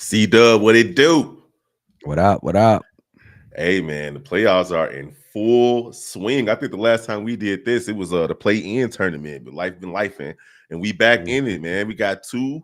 C Dub, what it do? What up? What up? Hey man, the playoffs are in full swing. I think the last time we did this, it was the play-in tournament, but life been life and we back in it, Mhm. man. We got two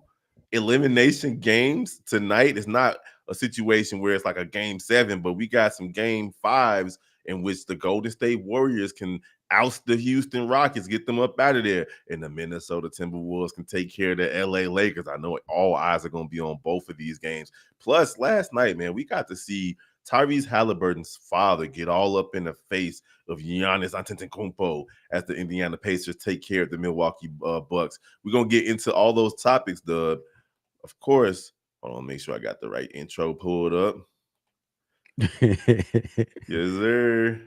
elimination games tonight. It's not a situation where it's like a game seven, but we got some game fives in which the Golden State Warriors can oust the Houston Rockets, get them up out of there, and the Minnesota Timberwolves can take care of the LA Lakers. I know all eyes are going to be on both of these games. Plus, last night, man, we got to see Tyrese Halliburton's father get all up in the face of Giannis Antetokounmpo as the Indiana Pacers take care of the Milwaukee Bucks. We're going to get into all those topics, Dub. Of course, hold on, make sure I got the right intro pulled up. Yes, sir.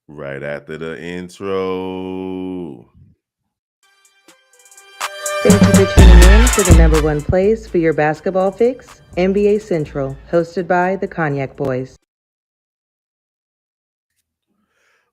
Right after the intro. Thank you for tuning in to the number one place for your basketball fix, NBA Central, hosted by the Cognac Boys.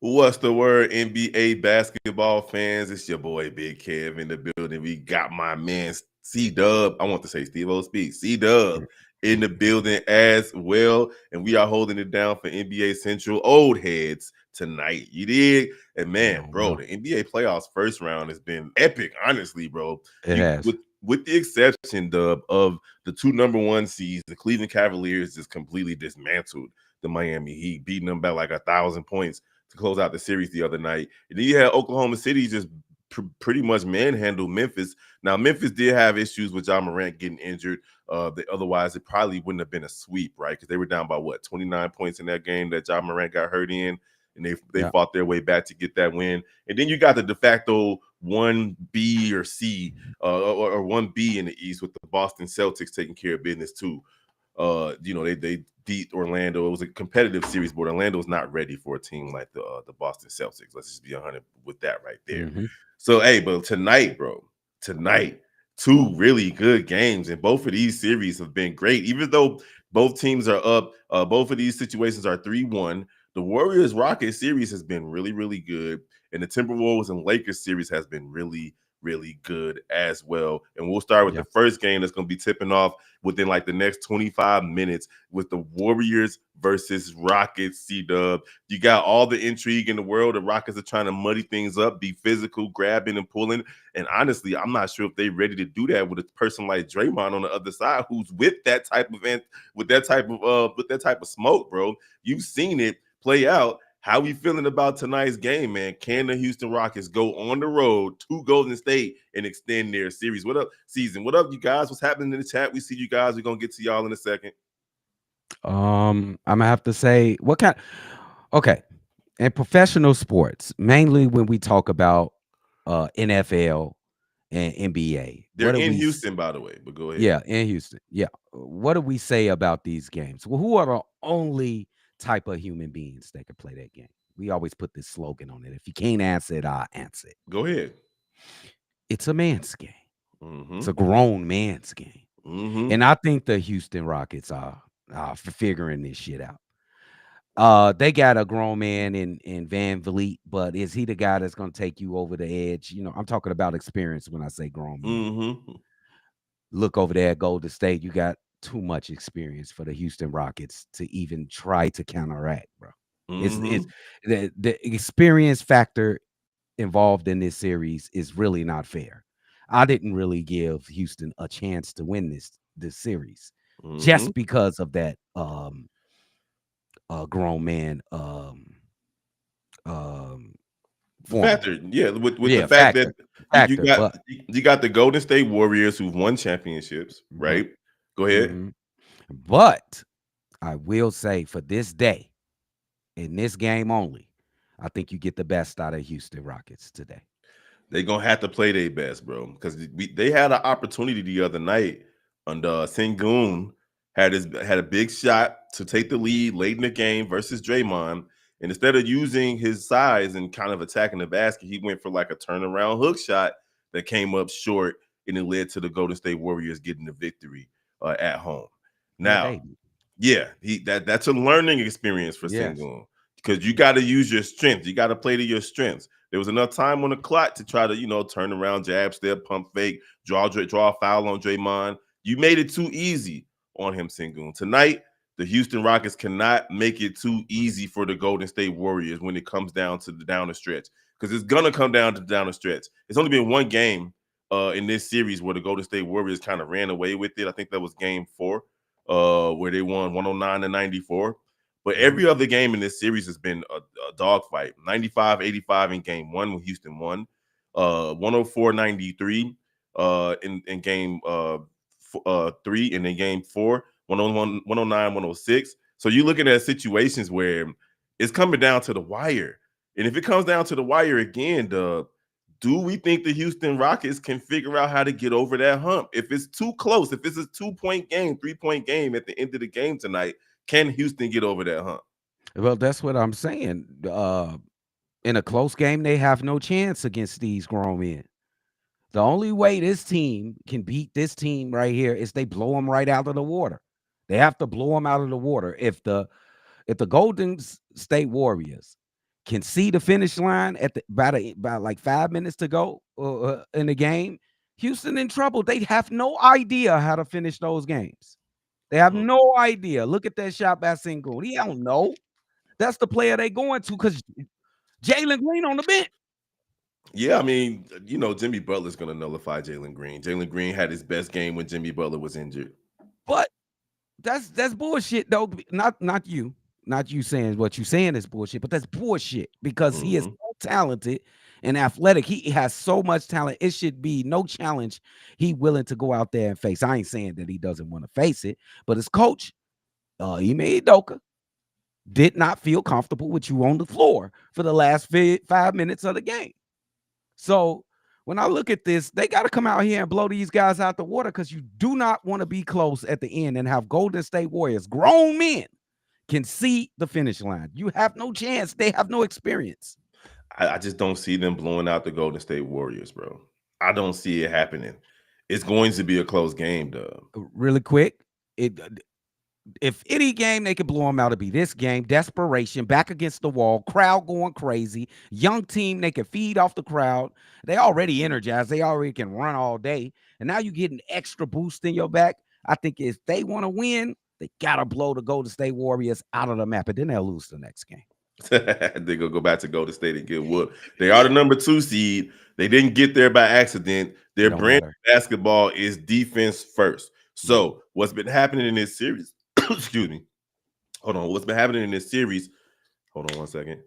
What's the word, NBA basketball fans? It's your boy Big Kev in the building. We got my man C Dub. I want to say Steve O Speak. C Dub in the building as well. And we are holding it down for NBA Central old heads tonight. You did? And man, No, bro, no. the NBA playoffs first round has been epic, honestly, bro. It You has. with the exception, Dub, of the two number one seeds, the Cleveland Cavaliers just completely dismantled the Miami Heat, beating them by like 1,000 points to close out the series the other night. And then you had Oklahoma City just pretty much manhandle Memphis. Now, Memphis did have issues with John Morant getting injured. Otherwise, it probably wouldn't have been a sweep, right? Because they were down by, 29 points in that game that John Morant got hurt in. And they Yeah. fought their way back to get that win. And then you got the de facto 1B or C or 1B in the East with the Boston Celtics taking care of business too. They beat Orlando. It was a competitive series, but Orlando's not ready for a team like the Boston Celtics. Let's just be 100 with that right there. Hmm. So, hey, but tonight, bro, two really good games, and both of these series have been great. Even though both teams are up, both of these situations are 3-1. The Warriors Rockets series has been really, really good, and the Timberwolves and Lakers series has been really, really good as well. And we'll start with Yeah. the first game that's going to be tipping off within like the next 25 minutes with the Warriors versus Rockets. C Dub, you got all the intrigue in the world. The Rockets are trying to muddy things up, be physical, grabbing and pulling. And honestly, I'm not sure if they're ready to do that with a person like Draymond on the other side, who's with that type of with that type of smoke, bro. You've seen it play out. How we feeling about tonight's game, man? Can the Houston Rockets go on the road to Golden State and extend their series? What up, season? What up, you guys? What's happening in the chat? We see you guys. We're gonna get to y'all in a second. I'm gonna have to say what kind. Okay, in professional sports, mainly when we talk about NFL and NBA, They're what do in we? Houston, by the way, but go ahead. Yeah, in Houston. Yeah, what do we say about these games? Well, who are the only type of human beings that can play that game? We always put this slogan on it. If you can't answer it, I'll answer it. Go ahead. It's a man's game. Mm-hmm. It's a grown man's game. Mm-hmm. And I think the Houston Rockets are figuring this shit out. They got a grown man in Van Vliet, but is he the guy that's going to take you over the edge? I'm talking about experience when I say grown man. Mm-hmm. Look over there at Golden State, you got too much experience for the Houston Rockets to even try to counteract, bro. It's Mm-hmm. the experience factor involved in this series is really not fair. I didn't really give Houston a chance to win this series Mm-hmm. just because of that grown man um The formula. factor, yeah, with the Yeah, fact that factor. Factor, got but you got the Golden State Warriors who've won championships, mhm, right? Go ahead. mhm. But I will say for this day, in this game only, I think you get the best out of Houston Rockets today. They're gonna have to play their best, bro, because they had an opportunity the other night, and Sengun had a big shot to take the lead late in the game versus Draymond, and instead of using his size and kind of attacking the basket, he went for like a turnaround hook shot that came up short, and it led to the Golden State Warriors getting the victory at home. Yeah, Now, baby. yeah, that's a learning experience for Yes. Sengun because you got to use your strength. You got to play to your strengths. There was enough time on the clock to try to, turn around, jab, step, pump fake, draw a foul on Draymond. You made it too easy on him, Sengun. Tonight, the Houston Rockets cannot make it too easy for the Golden State Warriors when it comes down to the down the stretch, because it's gonna come down to the down the stretch. It's only been one game in this series where the Golden State Warriors kind of ran away with it. I think that was Game 4, where they won 109-94. But Mhm. every other game in this series has been a dogfight. 95-85 in Game 1 when Houston won. 104-93 in Game 3, and then Game 4, 101, 109, 106. So you're looking at situations where it's coming down to the wire. And if it comes down to the wire again, do we think the Houston Rockets can figure out how to get over that hump? If it's too close, if it's a 2-point game, 3-point game at the end of the game tonight, can Houston get over that hump? Well, that's what I'm saying. In a close game, they have no chance against these grown men. The only way this team can beat this team right here is they blow them right out of the water. They have to blow them out of the water. If the Golden State Warriors can see the finish line at about like 5 minutes to go in the game, Houston in trouble. They have no idea how to finish those games. They have Mm. no idea. Look at that shot by Sengun. He don't know. That's the player they going to because Jalen Green on the bench. Yeah, I mean, Jimmy Butler's going to nullify Jalen Green. Jalen Green had his best game when Jimmy Butler was injured. But that's bullshit though. Not you. Not you saying what you saying is bullshit, but that's bullshit because he is Hmm. so talented and athletic. He has so much talent. It should be no challenge he willing to go out there and face. I ain't saying that he doesn't want to face it, but his coach, Ime Udoka, did not feel comfortable with you on the floor for the last 5 minutes of the game. So when I look at this, they got to come out here and blow these guys out the water because you do not want to be close at the end and have Golden State Warriors, grown men, can see the finish line. You have no chance. They have no experience. I just don't see them blowing out the Golden State Warriors, bro. I don't see it happening. It's going to be a close game, Dub. Really quick, if any game they could blow them out, it'd be this game. Desperation, back against the wall, crowd going crazy. Young team, they can feed off the crowd. They already energized. They already can run all day. And now you get an extra boost in your back. I think if they want to win, they got to blow the Golden State Warriors out of the map, and then they'll lose the next game. They're gonna go back to Golden State and get whooped. They are the number 2 seed. They didn't get there by accident. It Their don't brand matter. of basketball is defense first. Mhm. So what's been happening in this series? Excuse me. Hold on. What's been happening in this series? Hold on one second.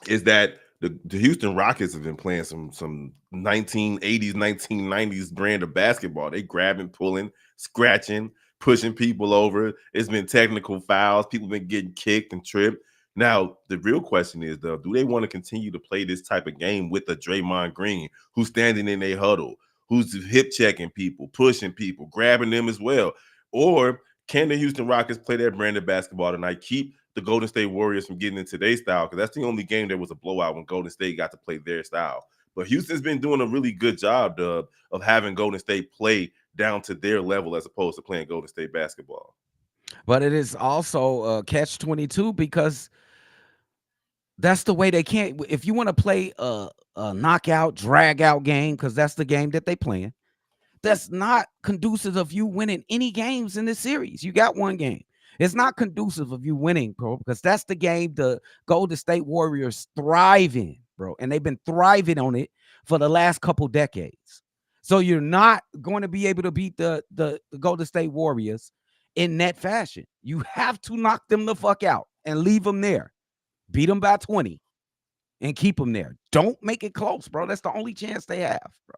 Is that the Houston Rockets have been playing some 1980s, 1990s brand of basketball. They grabbing, pulling, scratching, pushing people over. It's been technical fouls. People been getting kicked and tripped. Now, the real question is, though, do they want to continue to play this type of game with a Draymond Green who's standing in a huddle, who's hip checking people, pushing people, grabbing them as well? Or can the Houston Rockets play their brand of basketball tonight, keep the Golden State Warriors from getting into their style? Because that's the only game that was a blowout when Golden State got to play their style. But Houston's been doing a really good job, Dub, of having Golden State play down to their level as opposed to playing Golden State basketball. But it is also a catch-22 because that's the way they can't. If you want to play a knockout, drag out game, because that's the game that they playing, that's not conducive of you winning any games in this series. You got one game. It's not conducive of you winning, bro, because that's the game the Golden State Warriors thrive in, bro. And they've been thriving on it for the last couple decades. So you're not going to be able to beat the Golden State Warriors in that fashion. You have to knock them the fuck out and leave them there. Beat them by 20 and keep them there. Don't make it close, bro. That's the only chance they have, bro.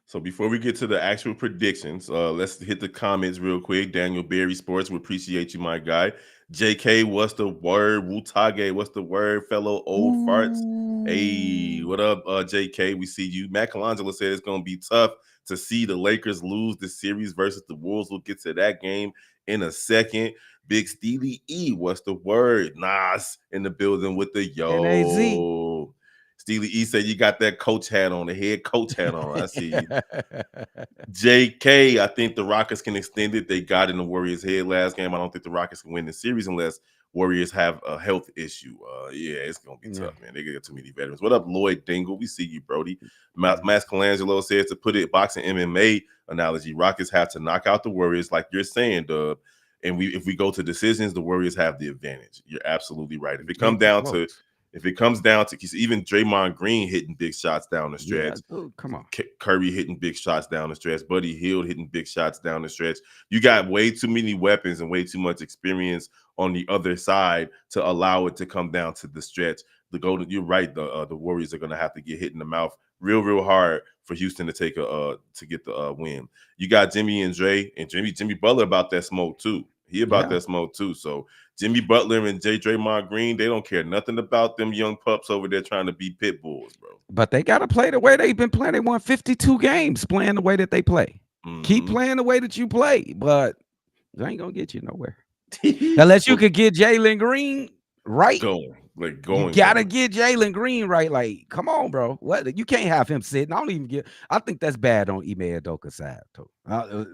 So before we get to the actual predictions, let's hit the comments real quick. Daniel Berry Sports, we appreciate you, my guy. JK, what's the word? Wutage, what's the word? Fellow old farts. Hey, what up, JK? We see you. Matt Colangelo said it's going to be tough to see the Lakers lose the series versus the Wolves. We'll get to that game in a second. Big Steely E, what's the word? Nas in the building with the NAZ. yo. Steely E said you got that coach hat on, the head coach hat on. I see you. JK, I think the Rockets can extend it. They got in the Warriors' head last game. I don't think the Rockets can win the series unless Warriors have a health issue. Yeah, it's gonna be Yeah. tough, man. They got too many veterans. What up, Lloyd Dingle? We see you, Brody. Mhm. Mas Colangelo says, to put it boxing MMA analogy, Rockets have to knock out the Warriors, like you're saying, Dub. And if we go to decisions, the Warriors have the advantage. You're absolutely right. Ain't too close. If it comes down to, 'cause even Draymond Green hitting big shots down the Yeah, stretch, dude, come on. Curry hitting big shots down the stretch, Buddy Hield hitting big shots down the stretch. You got way too many weapons and way too much experience on the other side to allow it to come down to the stretch. You're right. The Warriors are going to have to get hit in the mouth real hard for Houston to take to get the win. You got Jimmy and Dre and Jimmy Butler about that smoke too. He about Yeah. that smoke too. So Jimmy Butler and Draymond Green, they don't care nothing about them young pups over there trying to be pit bulls, bro. But they got to play the way they've been playing. They won 52 games playing the way that they play. Keep Mm-hmm. playing the way that you play, but they ain't going to get you nowhere. Unless you could get Jalen Green right. You going, got to bro. get Jalen Green right. Like, come on, bro. What? You can't have him sitting. I think that's bad on Ime Udoka's side, too.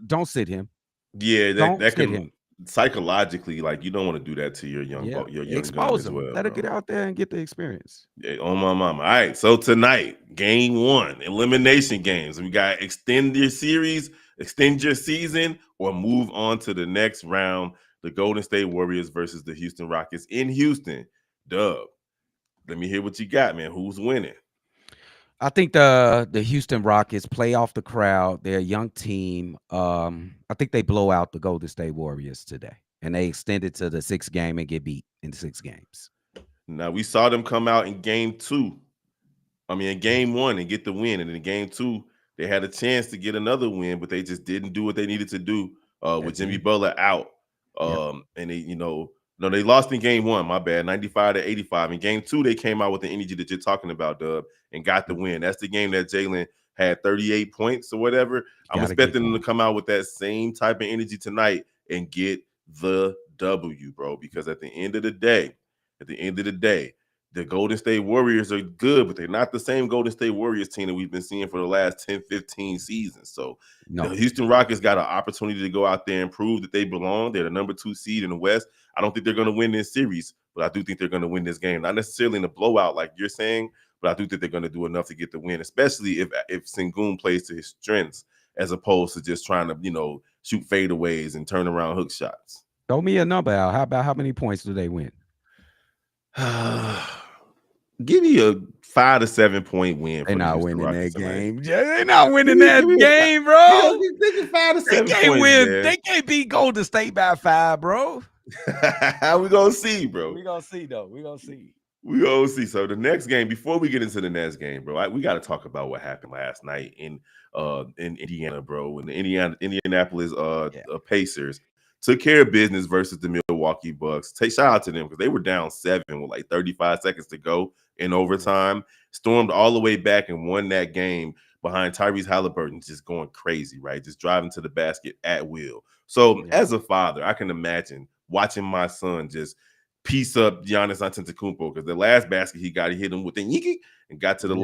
Don't sit him. Yeah, Don't that sit can him. psychologically, like, you don't want to do that to your Yeah. young gun Expose as him. well, Let her bro. get out there and get the experience. Yeah, on my mama. All right, so tonight, game 1, elimination games. We got extend your series, extend your season, or move on to the next round. The Golden State Warriors versus the Houston Rockets in Houston. Dub, let me hear what you got, man. Who's winning? I think the Houston Rockets play off the crowd. They're a young team. I think they blow out the Golden State Warriors today, and they extend it to the 6th game and get beat in 6 games. Now, we saw them come out in game 2. I mean, in game 1 and get the win, and in game 2, they had a chance to get another win, but they just didn't do what they needed to do with That's Jimmy it. Butler out. Yep. And they, no, they lost in game 1. My bad, 95-85. In game 2, they came out with the energy that you're talking about, Dub, and got the win. That's the game that Jalen had 38 points or whatever. I'm Got to get expecting them to going. come out with that same type of energy tonight and get the W, bro. Because at the end of the day, the Golden State Warriors are good, but they're not the same Golden State Warriors team that we've been seeing for the last 10, 15 seasons. So the No, Houston Rockets got an opportunity to go out there and prove that they belong. They're the number 2 seed in the West. I don't think they're going to win this series, but I do think they're going to win this game. Not necessarily in a blowout like you're saying, but I do think they're going to do enough to get the win, especially if Sengun plays to his strengths as opposed to just trying to, shoot fadeaways and turn around hook shots. throw me a number out. How about how many points do they win? Give me a 5 to 7 point win They're for the not Houston winning Rockets that tonight. game. They're not winning Give that me game, bro. give me 5 to They 7 can't points, win. man. They can't beat Golden State by 5, bro. We gonna see, bro. We gonna see though. We gonna see. We gonna see. So the next game, before we get into the next game, bro, we got to talk about what happened last night in Indiana, bro. When the Indianapolis Yeah. Pacers took care of business versus the Milwaukee Bucks. Shout out to them because they were down 7 with like 35 seconds to go in overtime. Stormed all the way back and won that game behind Tyrese Halliburton, just going crazy, right? Just driving to the basket at will. So Yeah. as a father, I can imagine watching my son just piece up Giannis Antetokounmpo because the last basket he hit him with the yiki and got to the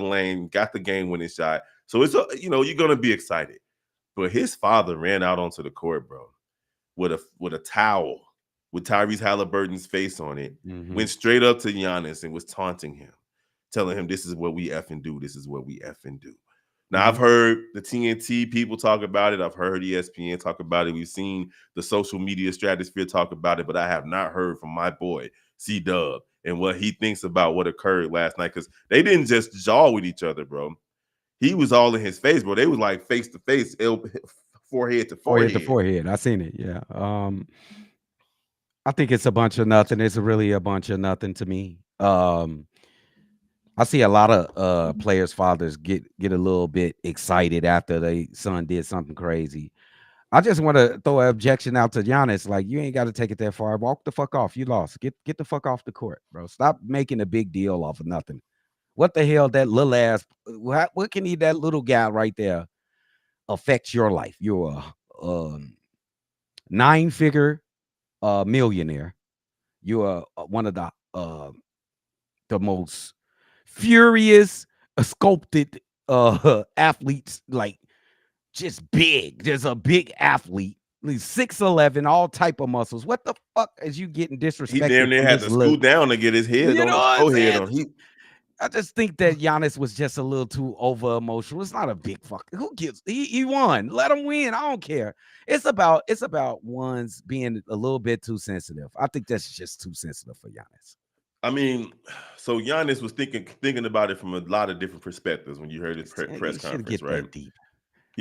lane, got the game winning shot. So it's you're gonna be excited. But his father ran out onto the court, bro, with a towel with Tyrese Halliburton's face on it, went straight up to Giannis and was taunting him, telling him, "This is what we effing do. This is what we effing do." Now, I've heard the TNT people talk about it. I've heard ESPN talk about it. We've seen the social media stratosphere talk about it, but I have not heard from my boy, C Dub, and what he thinks about what occurred last night. Because they didn't just jaw with each other, bro. He was all in his face, bro. They was like face to face, forehead to Forehead to forehead. forehead. I seen it. Yeah. I think it's a bunch of nothing. It's really a bunch of nothing to me. I see a lot of players' fathers get a little bit excited after their son did something crazy. I just want to throw an objection out to Giannis. Like, you ain't got to take it that far. Walk the fuck off. You lost. Get the fuck off the court, bro. Stop making a big deal off of nothing. What the hell, that little ass? What can that little guy right there affect your life? You're a 9-figure millionaire. You're one of the most furious, sculpted athletes, like just big. There's a big athlete. He's 6'11", all type of muscles. What the fuck is you getting He damn disrespected near from had this to look? scoot down to get his head You on know the what I'm forehead saying? on. He I just think that Giannis was just a little too over emotional. It's not a big fuck. Who gives? He won. Let him win. I don't care. It's about ones being a little bit too sensitive. I think that's just too sensitive for Giannis. I mean, so Giannis was thinking about it from a lot of different perspectives when you heard his press You should conference, get right? that deep.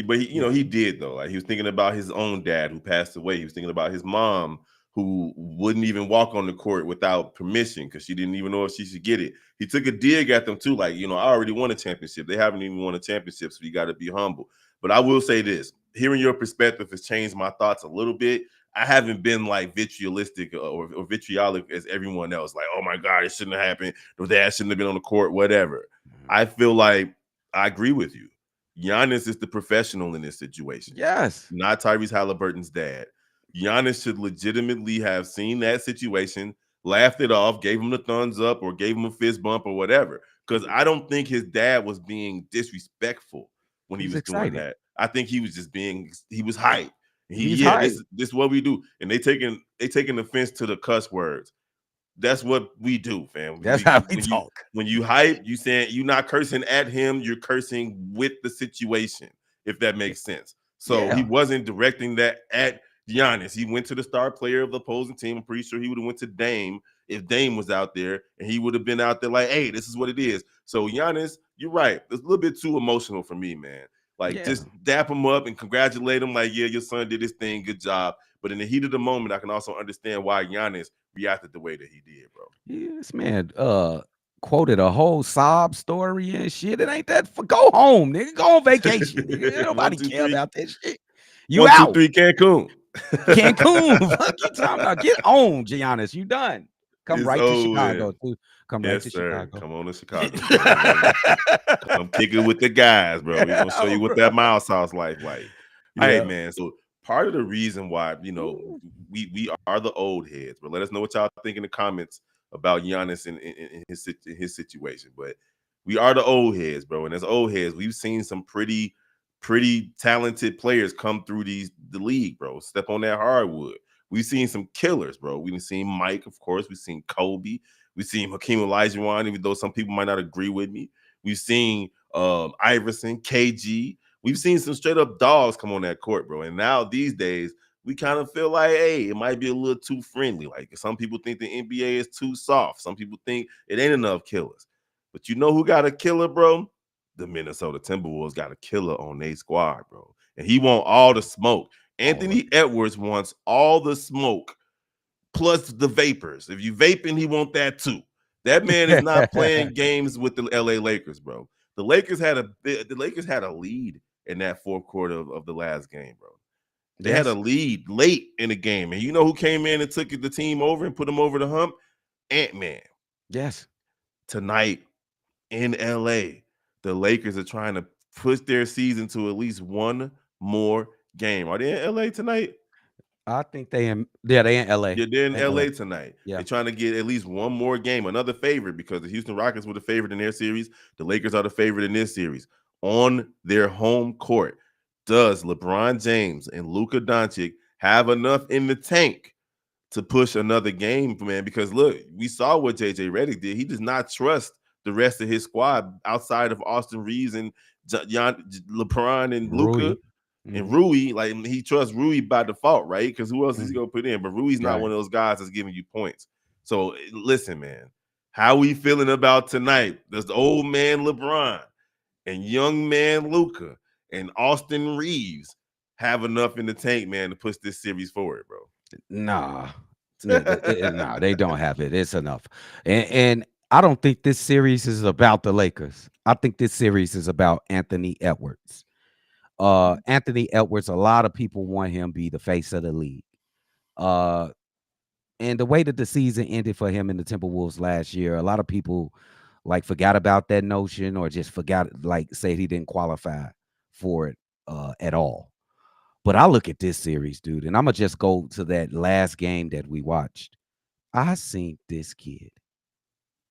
But he, Yeah. he did though. Like he was thinking about his own dad who passed away. He was thinking about his mom who wouldn't even walk on the court without permission because she didn't even know if she should get it. He took a dig at them too, like I already won a championship. They haven't even won a championship, so you got to be humble. But I will say this: hearing your perspective has changed my thoughts a little bit. I haven't been like vitriolistic or vitriolic as everyone else. Like, oh my God, it shouldn't have happened. The dad shouldn't have been on the court. Whatever. Mhm. I feel like I agree with you. Giannis is the professional in this situation, Yes. not Tyrese Halliburton's dad. Giannis should legitimately have seen that situation, laughed it off, gave him the thumbs up, or gave him a fist bump or whatever. Because I don't think his dad was being disrespectful when He he was was doing excited. that. I think he was just he was hyped. He was Yeah, this hyped. this is what we do, and they taking offense to the cuss words. That's what we do, fam. That's how we When you talk. when you hype, you saying you're not cursing at him, you're cursing with the situation, if that Yeah. makes sense. So he Yeah. wasn't directing that at Giannis. He went to the star player of the opposing team. I'm pretty sure he would have went to Dame if Dame was out there, and he would have been out there like, "Hey, this is what it is." So Giannis, you're right. It's a little bit too emotional for me, man. Like Yeah. just dap him up and congratulate him. Like, yeah, your son did his thing. Good job. But in the heat of the moment, I can also understand why Giannis reacted the way that he did, bro. This man quoted a whole sob story and shit. It ain't that for go home, nigga. Go on vacation, nigga. Ain't One, nobody two, care three. about that shit. You One, two, out. three, Cancun. Cancun. Fuck you talking about. Get on, Giannis. You done. Come It's right to over Chicago, with. too. Come right to Yes, sir. Chicago. Come on to Chicago, bro. Come kick it with the guys, bro. We're gonna show Oh, you what bro. that mild sauce life like. All right, Yeah. man. So part of the reason why Ooh. we are the old heads, but let us know what y'all think in the comments about Giannis in his situation. But we are the old heads, bro, and as old heads, we've seen some pretty talented players come through the league, bro. Step on that hardwood. We've seen some killers, bro. We've seen Mike, of course. We've seen Kobe. We've seen Hakeem Olajuwon, even though some people might not agree with me. We've seen Iverson, KG. We've seen some straight up dogs come on that court, bro. And now these days, we kind of feel like, hey, it might be a little too friendly. Like some people think the NBA is too soft. Some people think it ain't enough killers. But you know who got a killer, bro? The Minnesota Timberwolves got a killer on their squad, bro. And he want all the smoke. All of Anthony Edwards wants all the smoke plus the vapors. If you vaping, he want that too. That man is not it. playing games with the LA Lakers, bro. The Lakers had a lead in that fourth quarter of the last game, bro. They had a Yes. lead late in the game. And you know who came in and took the team over and put them over the hump? Ant-Man. Yes. Tonight in LA, the Lakers are trying to push their season to at least one more game. Are they in LA tonight? I think they in LA. Yeah, they're in They in LA. LA tonight. Yeah. They're trying to get at least one more game, another favorite, because the Houston Rockets were the favorite in their series. The Lakers are the favorite in this series. On their home court, does LeBron James and Luka Doncic have enough in the tank to push another game, man? Because look, we saw what JJ Redick did. He does not trust the rest of his squad outside of Austin Reeves and LeBron and Luka Rui. and Mhm. Rui. Like he trusts Rui by default, right? Because who else is he Mhm. gonna put in? But Rui's not Right. one of those guys that's giving you points. So listen, man, how we feeling about tonight? Does the old man LeBron and young man Luka and Austin Reeves have enough in the tank, man, to push this series forward, bro? Nah. Nah, they don't have it. It's enough. And I don't think this series is about the Lakers. I think this series is about Anthony Edwards. Anthony Edwards, a lot of people want him be the face of the league. Uh and the way that the season ended for him in the Timberwolves last year, a lot of people like forgot about that notion or just forgot, like said he didn't qualify for it at all. But I look at this series, dude, and I'm gonna just go to that last game that we watched. I seen this kid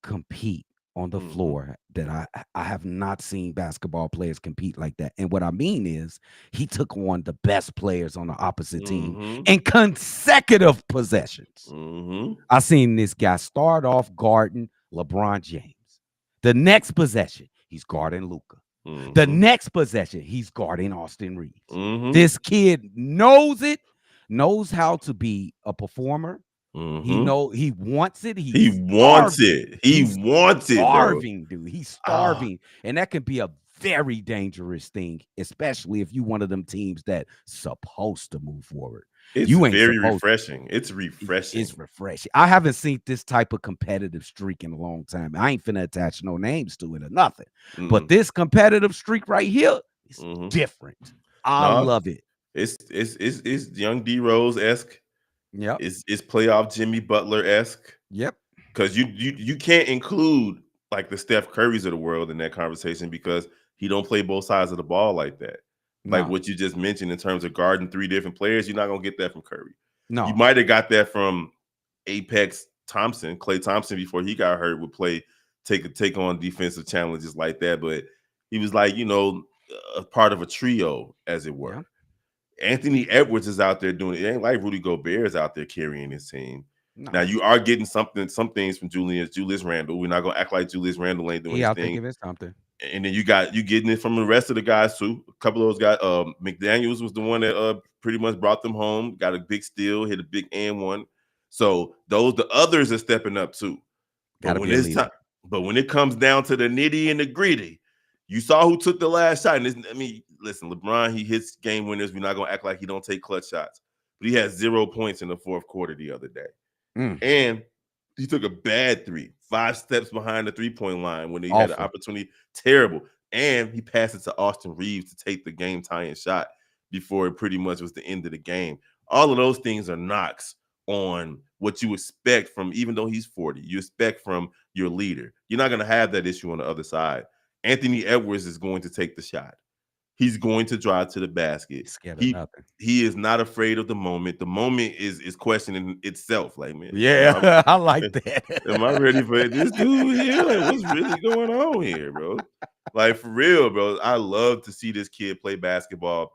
compete on the Mm-hmm. floor that I have not seen basketball players compete like that. And what I mean is he took on the best players on the opposite team Mm-hmm. in consecutive possessions. Mm-hmm. I seen this guy start off guarding LeBron James. The next possession, he's guarding Luka. The Mm-hmm. next possession, he's guarding Austin Reeves. Mm-hmm. This kid knows it, knows how to be a performer. Mm-hmm. He wants it. He He's wants starving. it. He He's wants it, bro. starving, dude. He's Ah, starving. And that can be a very dangerous thing, especially if you one of them teams that supposed to move forward. it's You ain't very supposed. refreshing. It's It's refreshing. refreshing. I haven't seen this type of competitive streak in a long time. I ain't finna attach no names to it or nothing. But Mm-mm. this competitive streak right here is Mm-hmm. different. I No, love it. it's young D Rose esque. Yep. It's playoff Jimmy Butler esque. Yep. Because you can't include like the Steph Currys of the world in that conversation because he don't play both sides of the ball like that. Like No. what you just mentioned in terms of guarding three different players, you're not gonna get that from Curry. You No. might have got that from Apex Thompson, Klay Thompson before he got hurt would take on defensive challenges like that, but he was like a part of a trio as it were. Yeah. Anthony Edwards is out there doing it. It ain't like Rudy Gobert is out there carrying his team. Now No. you are getting some things from Julius Randle. We're not gonna act like Julius Randle ain't doing He his out there thing. giving something. And then you getting it from the rest of the guys too. A couple of those guys. McDaniels was the one that pretty much brought them home. Got a big steal, hit a big and one. So the others are stepping up too. But Gotta when be a it's leader. time, but when it comes down to the nitty and the gritty, you saw who took the last shot. And listen, LeBron, he hits game winners. We're not gonna act like he don't take clutch shots. But he had 0 points in the fourth quarter the other day. Mm, And he took a bad three, 5 steps behind the 3-point line when he had an awful. opportunity. Terrible. And he passed it to Austin Reeves to take the game tying shot before it pretty much was the end of the game. All of those things are knocks on what you expect from, even though he's 40, you expect from your leader. You're not going to have that issue on the other side. Anthony Edwards is going to take the shot. He's going to drive to the basket. He's scared of He nothing. he is not afraid of the moment. The moment is questioning itself. Like, man, Yeah, I like am I that. ready for this dude here? Like, what's really going on here, bro? Like, for real, bro. I love to see this kid play basketball.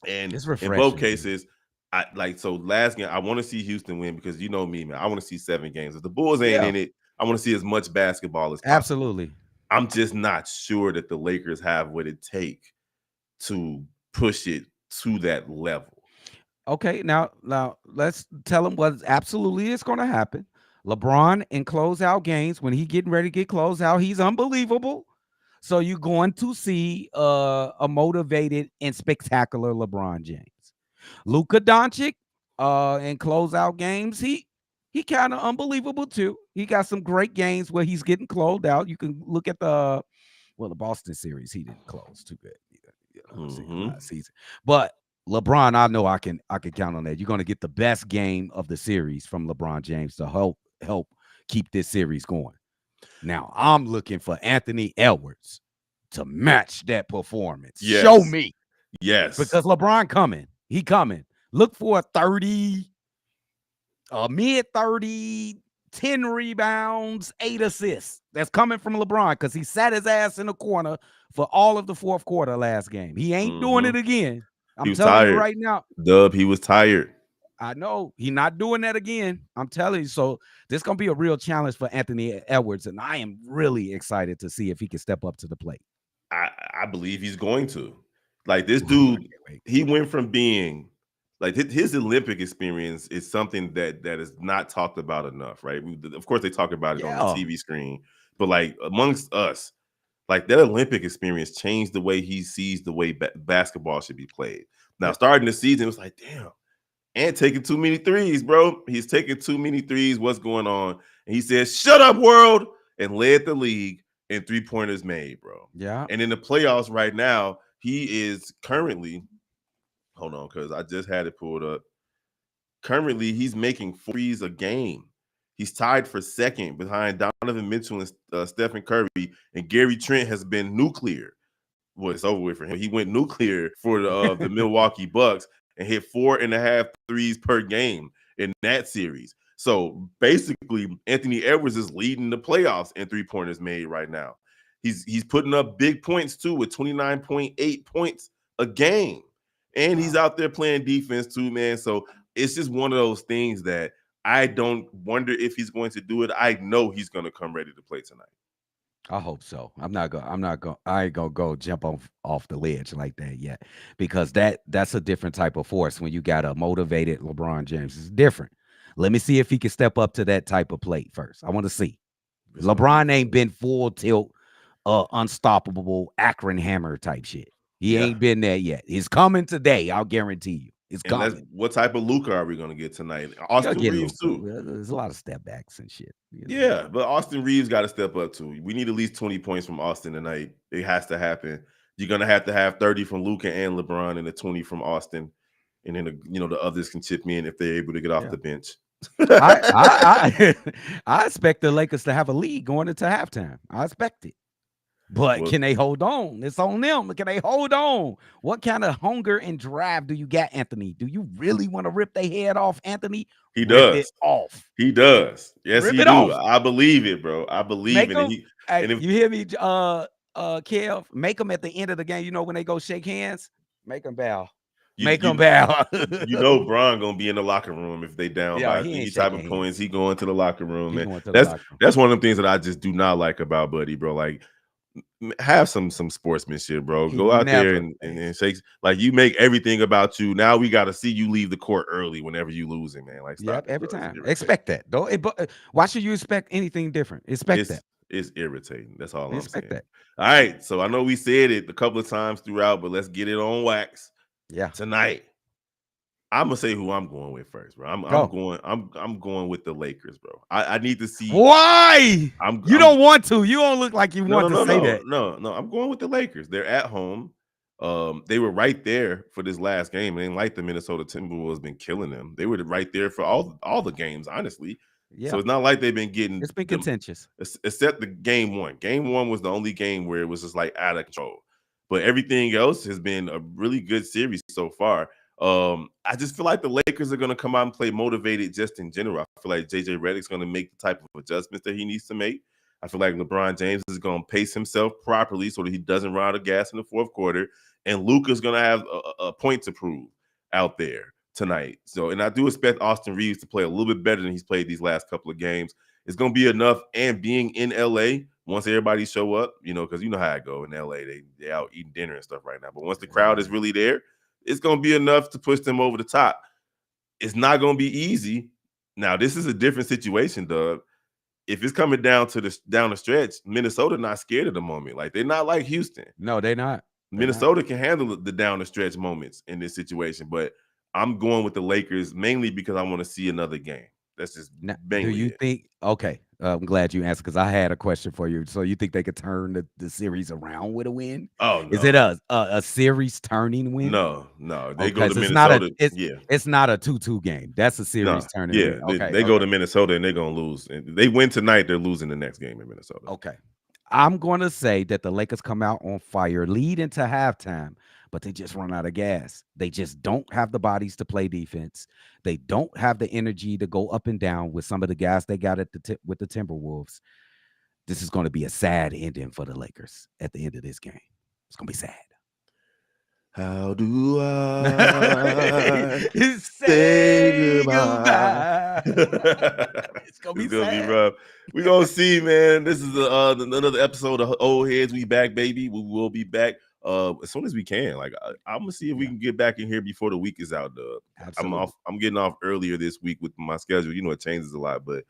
And It's in both refreshing, dude. cases, I like so last game, I want to see Houston win because you know me, man. I want to see 7 games. If the Bulls ain't Yeah, in it, I want to see as much basketball as possible. absolutely. I'm just not sure that the Lakers have what it takes to push it to that level. Okay, now let's tell him what absolutely is going to happen. LeBron in closeout games when he getting ready to get closed out, he's unbelievable. So you're going to see a motivated and spectacular LeBron James. Luka Doncic in closeout games, he kind of unbelievable too. He got some great games where he's getting closed out. You can look at the Boston series. He didn't close too good. Mm-hmm. Last season, but LeBron, I know I can count on that. You're going to get the best game of the series from LeBron James to help keep this series going. Now I'm looking for Anthony Edwards to match that performance. Show Yes. me Yes. because LeBron coming. He coming. Look for a 30, mid 30, 10 rebounds, 8 assists. That's coming from LeBron because he sat his ass in the corner for all of the fourth quarter last game. He ain't doing Mm-hmm. it again. He I'm was telling you tired. right now. Dub, he was tired. I know he's not doing that again. I'm telling you. So this gonna be a real challenge for Anthony Edwards, and I am really excited to see if he can step up to the plate. I believe he's going to. Like this I dude, can't wait. he went from being like his Olympic experience is something that is not talked about enough, right? Of course, they talk about it on the Yeah, TV screen, but like amongst us, like that Olympic experience changed the way he sees the way basketball should be played. Now, yep. starting the season, it was like, damn, and taking too many threes, bro. He's taking too many threes. What's going on? And he said, "Shut up, world," and led the league in 3-pointers made, bro. Yeah. And in the playoffs right now, he is currently, hold on, because I just had it pulled up. Currently, he's making 4 threes a game. He's tied for second behind Donovan Mitchell and Stephen Curry, and Gary Trent has been nuclear. Well, it's over with for him. He went nuclear for the Milwaukee Bucks and hit 4.5 threes per game in that series. So basically, Anthony Edwards is leading the playoffs in 3-pointers made right now. He's putting up big points too with 29.8 points a game. And he's Wow. out there playing defense too, man. So it's just one of those things that I don't wonder if he's going to do it. I know he's going to come ready to play tonight. I hope so. I ain't gonna go jump off the ledge like that yet, because that's a different type of force when you got a motivated LeBron James. It's different. Let me see if he can step up to that type of plate first. I want to see. It's gonna be LeBron ain't been full tilt, unstoppable Akron Hammer type shit. He yeah. ain't been there yet. It's coming today. I'll guarantee you. It's And coming. what type of Luka are we gonna get tonight? You gotta Austin get Reeves Luka. too. There's a lot of step backs and shit. Yeah, but Austin Reeves got to step up too. We need at least 20 points from Austin tonight. It has to happen. You're gonna have to have 30 from Luka and LeBron, and the 20 from Austin, and then the others can chip in if they're able to get off Yeah. the bench. I I expect the Lakers to have a lead going into halftime. I expect it. But Well, can they hold on? It's on them. Can they hold on? What kind of hunger and drive do you got, Anthony? Do you really want to rip their head off, Anthony? he Rip it does. off. He does. Yes, Rip he it do. off. I believe it, bro. I believe Make it. And them. he Hey, and if you hear me, Kev? Make them at the end of the game. You know when they go shake hands, make them bow. you Make them you bow. Bron gonna be in the locker room if they down Yeah, by he ain't any type shaking of points. hands. He going to the locker room, He man. going to the That's locker room. that's one of them things that I just do not like about Buddy, bro. Like have some sportsmanship, bro. He Go out there never. and shake. Like you make everything about you. Now we got to see you leave the court early whenever you losing, man. Like stop Yep, it, every bro. It's time. irritating. Expect that, though. But why should you expect anything different? Expect It's that. it's irritating. That's all I'm Expect saying. that. All right, so I know we said it a couple of times throughout, but let's get it on wax Yeah. tonight. I'm gonna say who I'm going with first, bro. Go. I'm going with the Lakers, bro. I need to see. Why? You I'm don't want to. You don't look like you no, want no, to no, say no, that. no, no. I'm going with the Lakers. They're at home. They were right there for this last game. It ain't like the Minnesota Timberwolves been killing them. They were right there for all the games, honestly. So Yeah. it's not like they've been getting It's been them, contentious. except the game one. Game one was the only game where it was just like out of control. But everything else has been a really good series so far. I just feel like the Lakers are going to come out and play motivated just in general. I feel like JJ Redick's going to make the type of adjustments that he needs to make. I feel like LeBron James is going to pace himself properly so that he doesn't run out of gas in the fourth quarter. And Luka's going to have a point to prove out there tonight. So, and I do expect Austin Reeves to play a little bit better than he's played these last couple of games. It's going to be enough. And being in LA, once everybody show up, because you know how I go in LA, they out eating dinner and stuff right now. But once the crowd is really there, it's going to be enough to push them over the top. It's not going to be easy. Now, this is a different situation, Doug. If it's coming down the stretch, Minnesota not scared at the moment. Like they're not like Houston. No, they're not. Minnesota can handle the down the stretch moments in this situation, but I'm going with the Lakers mainly because I want to see another game. That's just Now, do mainly you it. think? Okay, I'm glad you answered because I had a question for you. So you think they could turn the series around with a win? Oh Is it no, a series turning win? no. They go Okay, to so it's not a Minnesota. Yeah, it's not a 2-2 game. That's a series no, turning yeah. win. They, Okay, they go okay, to Minnesota and they're gonna lose. And they win tonight, they're losing the next game in Minnesota. okay. I'm going to say that the Lakers come out on fire, lead into halftime, but they just run out of gas. They just don't have the bodies to play defense. They don't have the energy to go up and down with some of the guys they got at with the Timberwolves. This is going to be a sad ending for the Lakers at the end of this game. It's going to be sad. How do I say Say goodbye? goodbye. It's going to It's be gonna be sad. rough. We're gonna see, man. This is another episode of Old Heads. We back, baby. We will be back as soon as we can. Like I'm gonna see if we Yeah, can get back in here before the week is out. I'm absolutely. off. I'm getting off earlier this week with my schedule. It changes a lot, but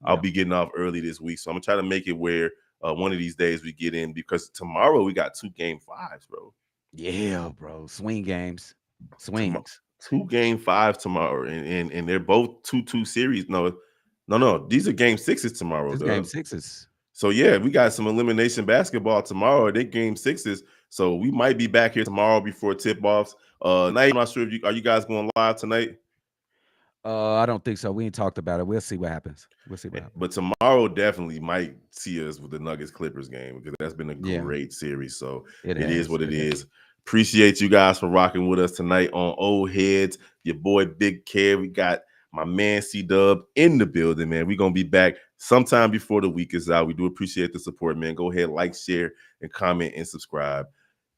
I'll Yeah. be getting off early this week. So I'm gonna try to make it where one of these days we get in because tomorrow we got 2 game 5s, bro. Yeah, bro. Swing games. Tomorrow, Swings. 2 game 5s tomorrow, and they're both 2-2 series. No. These are game 6s tomorrow, This game Doug. sixes. So yeah, we got some elimination basketball tomorrow. They game 6s. So we might be back here tomorrow before tip offs. Night. I'm not sure if you guys going live tonight. I don't think so. We ain't talked about it. We'll see what happens. We'll see what happens. But tomorrow definitely might see us with the Nuggets Clippers game because that's been a Yeah, great series. So it it is has. what it It has. is. Appreciate you guys for rocking with us tonight on Old Heads. Your boy Big Kev. We got My man C Dub in the building, man. We're going to be back sometime before the week is out. We do appreciate the support, man. Go ahead, like, share, and comment and subscribe.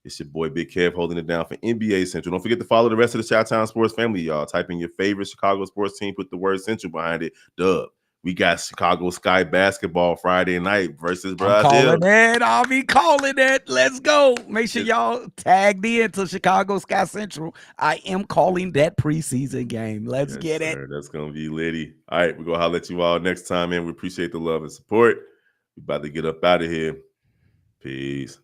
It's your boy Big Kev holding it down for NBA Central. Don't forget to follow the rest of the Chi-Town Sports family, y'all. Type in your favorite Chicago sports team, put the word Central behind it. Dub. We got Chicago Sky basketball Friday night versus I'm Brazil. calling it. I'll be calling it. Let's go. Make sure y'all tagged in to Chicago Sky Central. I am calling that preseason game. Let's get it. That's going to be litty. All right, we're going to holler at you all next time, man. We appreciate the love and support. We about to get up out of here. Peace.